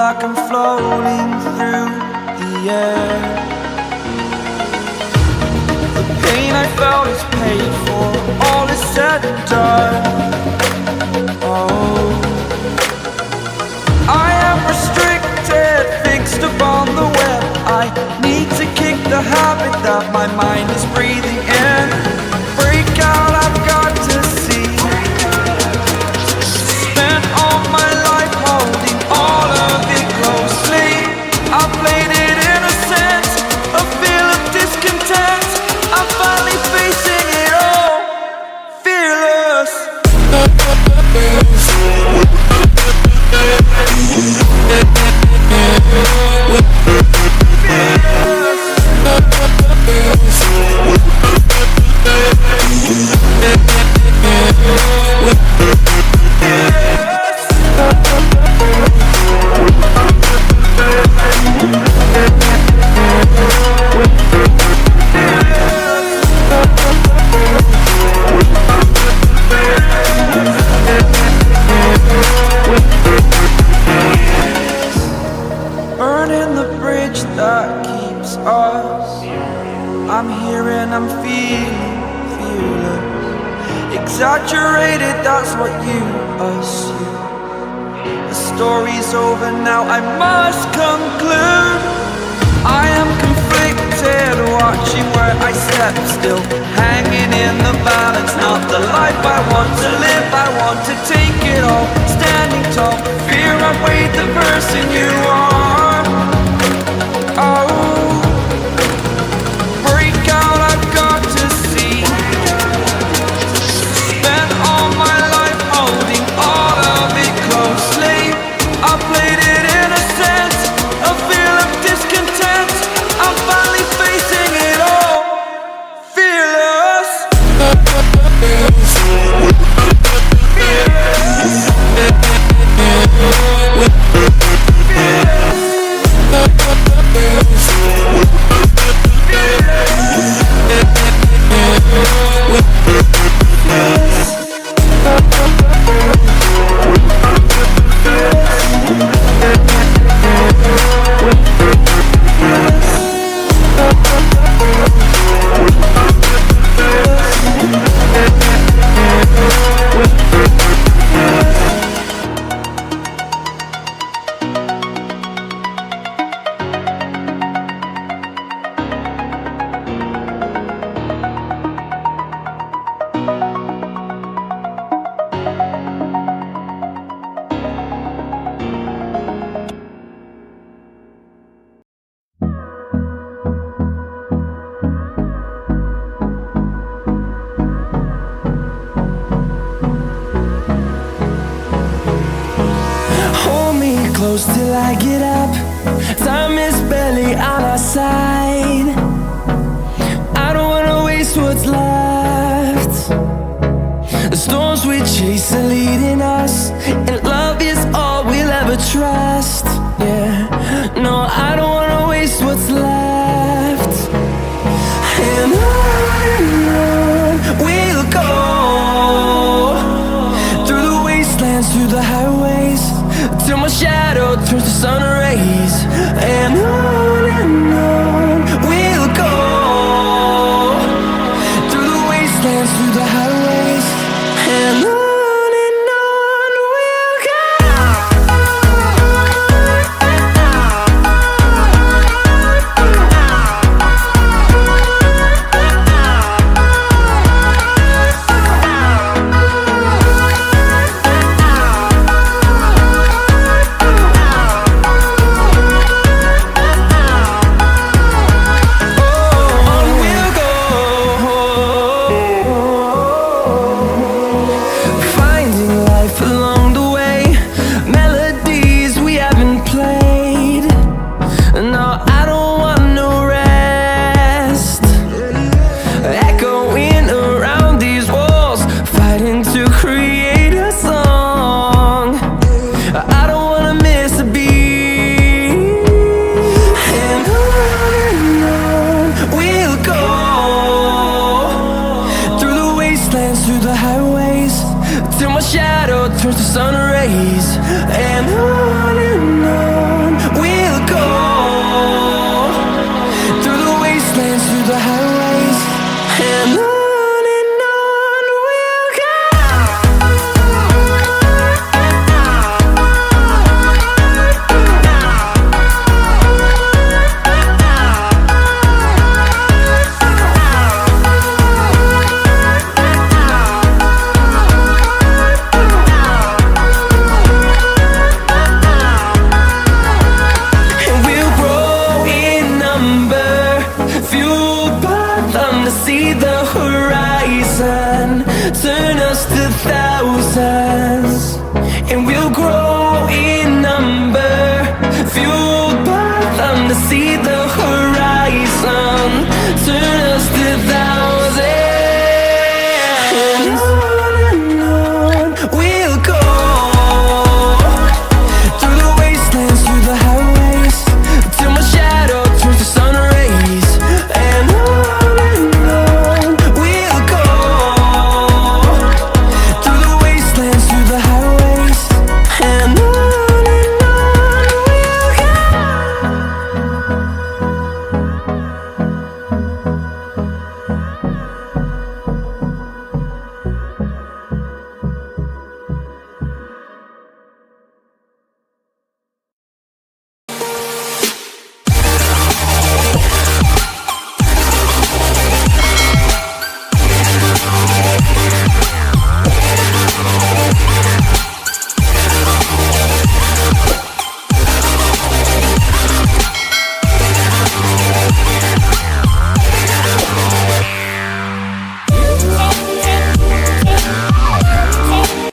like I'm floating through the air. The pain I felt is paid for, all is said and done. Oh, I am restricted, fixed upon the web. I need to kick the habit that my mind is breathing in. Break out, I've got to see. Spent all my life holding all of it closely. I played it innocent, a feel of discontent. I'm finally facing it all, fearless. Burning the bridge that keeps us. I'm here and I'm feeling fearless. Exaggerated, that's what you assume. The story's over now, I must conclude. I am conflicted, watching where I step still, hanging in the balance. Not the life I want to live, I want to take it all. Standing tall, fear I've weighed the person you are. Oh, break out, I've got to see. Spent all my life holding all of it closely. I played it innocent, a feel of discontent. I'm finally facing it all, fearless. Close till I get up. Time is barely on our side. I don't wanna waste what's left. The storms we chase are leading us, and love is all we'll ever trust. Yeah, no, I don't wanna waste what's left. And on we'll go, through the wastelands, through the highways, till my shadow turns to sun rays. And on we'll go, through the wastelands, through the highways. And on we'll go. see the horizon, turn us to thousands, and we'll grow in number, fueled by them to see the horizon.